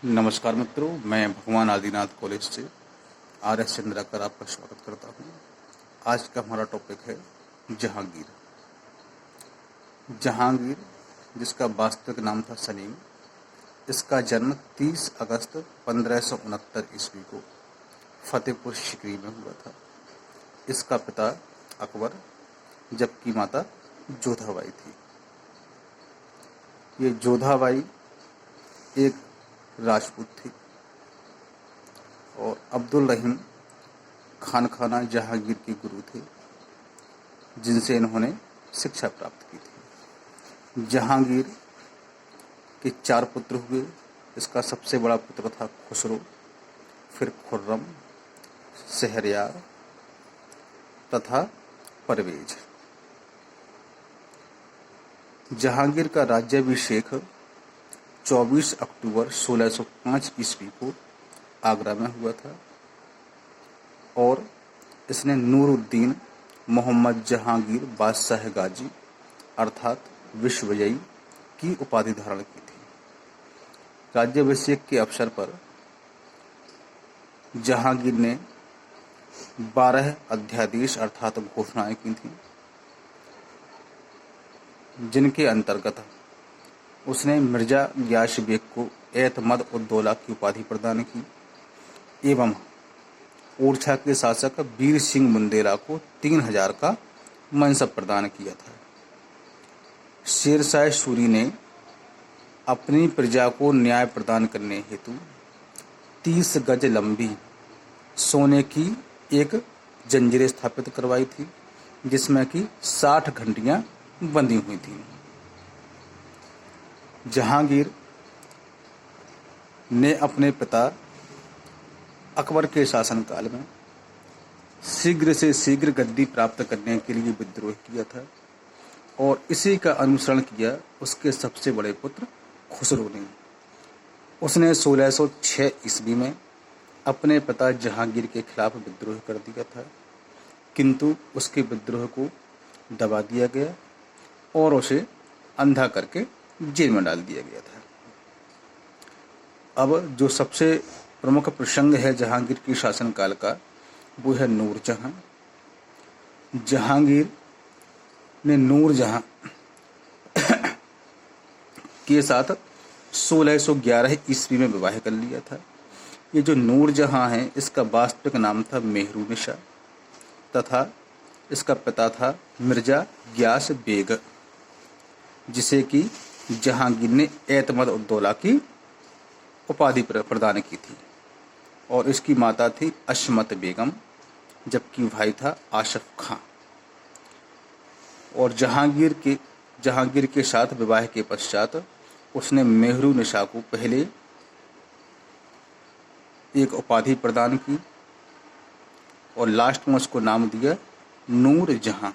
नमस्कार मित्रों, मैं भगवान आदिनाथ कॉलेज से आर.एस. चंद्राकर आपका स्वागत करता हूँ। आज का हमारा टॉपिक है जहांगीर। जहांगीर, जिसका वास्तविक नाम था सलीम, इसका जन्म 30 अगस्त 1569 ईस्वी को फतेहपुर सीकरी में हुआ था। इसका पिता अकबर, जबकि माता जोधाबाई थी। ये जोधाबाई एक राजपूत थी और अब्दुल रहीम खाना जहांगीर के गुरु थे, जिनसे इन्होंने शिक्षा प्राप्त की थी। जहांगीर के 4 पुत्र हुए। इसका सबसे बड़ा पुत्र था खुसरो, फिर खुर्रम, शहरयार तथा परवेज। जहांगीर का राज्याभिषेक 24 अक्टूबर 1605 ईस्वी को आगरा में हुआ था और इसने नूरुद्दीन मोहम्मद जहांगीर बादशाह गाजी अर्थात विश्वविजयी की उपाधि धारण की थी। राज्याभिषेक के अवसर पर जहांगीर ने 12 अध्यादेश अर्थात घोषणाएं की थीं, जिनके अंतर्गत उसने मिर्जा गियास बेग को एतमद उद्दौला की उपाधि प्रदान की एवं ओरछा के शासक वीर सिंह बुंदेला को 3000 का मनसब प्रदान किया था। शेरशाह सूरी ने अपनी प्रजा को न्याय प्रदान करने हेतु 30 गज लंबी सोने की एक जंजीरें स्थापित करवाई थी, जिसमें कि 60 घंटियां बंधी हुई थीं। जहांगीर ने अपने पिता अकबर के शासनकाल में शीघ्र से शीघ्र गद्दी प्राप्त करने के लिए विद्रोह किया था और इसी का अनुसरण किया उसके सबसे बड़े पुत्र खुसरो ने। उसने 1606 ईस्वी में अपने पिता जहांगीर के खिलाफ विद्रोह कर दिया था, किंतु उसके विद्रोह को दबा दिया गया और उसे अंधा करके जेल में डाल दिया गया था। अब जो सबसे प्रमुख प्रसंग है जहांगीर की शासनकाल का, वो है नूरजहां। जहांगीर ने नूरजहां के साथ 1611 ईस्वी में विवाह कर लिया था। ये जो नूरजहां है, इसका वास्तविक नाम था मेहरुनिशा तथा इसका पिता था मिर्जा गियास बेग, जिसे कि जहांगीर ने एतमद उद्दौला की उपाधि प्रदान की थी और इसकी माता थी अशमत बेगम, जबकि भाई था आशफ खां। और जहांगीर के साथ विवाह के पश्चात उसने मेहरुनिशा को पहले एक उपाधि प्रदान की और लास्ट में उसको नाम दिया नूरजहां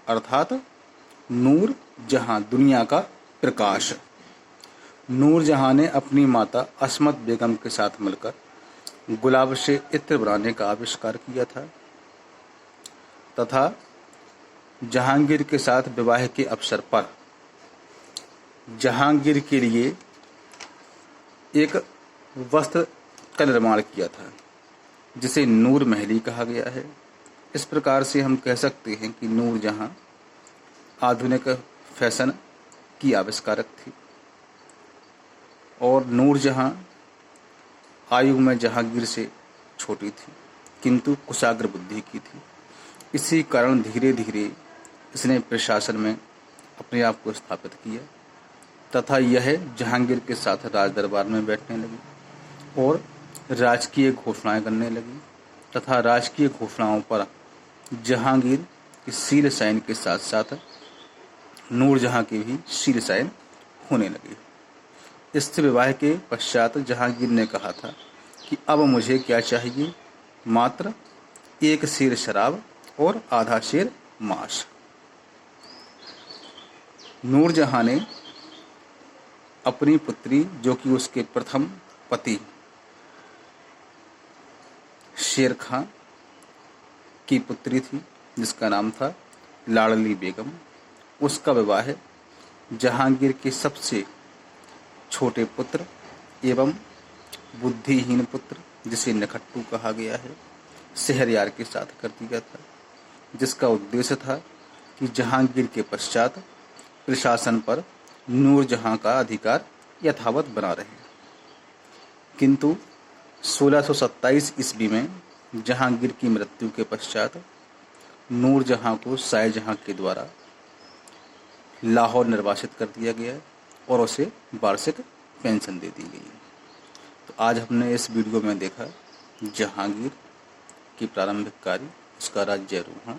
अर्थात नूर जहां, दुनिया का प्रकाश। नूरजहां ने अपनी माता असमत बेगम के साथ मिलकर गुलाब से इत्र बनाने का आविष्कार किया था तथा जहांगीर के साथ विवाह के अवसर पर जहांगीर के लिए एक वस्त्र का निर्माण किया था, जिसे नूर महली कहा गया है। इस प्रकार से हम कह सकते हैं कि नूरजहां आधुनिक फैशन की आविष्कारक थी और नूरजहां आयु में जहांगीर से छोटी थी, किंतु कुशाग्र बुद्धि की थी। इसी कारण धीरे धीरे इसने प्रशासन में अपने आप को स्थापित किया तथा यह जहांगीर के साथ राज दरबार में बैठने लगी और राजकीय घोषणाएं करने लगी तथा राजकीय घोषणाओं पर जहांगीर की शील शयन के साथ साथ नूरजहां के भी शील शयन होने लगे। इससे विवाह के पश्चात जहांगीर ने कहा था कि अब मुझे क्या चाहिए, मात्र 1 सेर शराब और आधा सेर मांस। नूरजहां ने अपनी पुत्री, जो कि उसके प्रथम पति शेर खां की पुत्री थी, जिसका नाम था लाडली बेगम, उसका विवाह जहांगीर के सबसे छोटे पुत्र एवं बुद्धिहीन पुत्र, जिसे नखट्टू कहा गया है, शहरयार के साथ कर दिया था, जिसका उद्देश्य था कि जहांगीर के पश्चात प्रशासन पर नूरजहां का अधिकार यथावत बना रहे। किंतु 1627 ईस्वी में जहांगीर की मृत्यु के पश्चात नूरजहां को शाहजहां के द्वारा लाहौर निर्वासित कर दिया गया और उसे वार्षिक पेंशन दे दी गई। तो आज हमने इस वीडियो में देखा जहांगीर की प्रारंभिक कार्य, उसका राज्यारोहण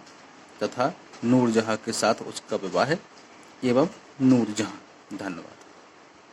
तथा नूरजहां के साथ उसका विवाह एवं नूरजहां। धन्यवाद।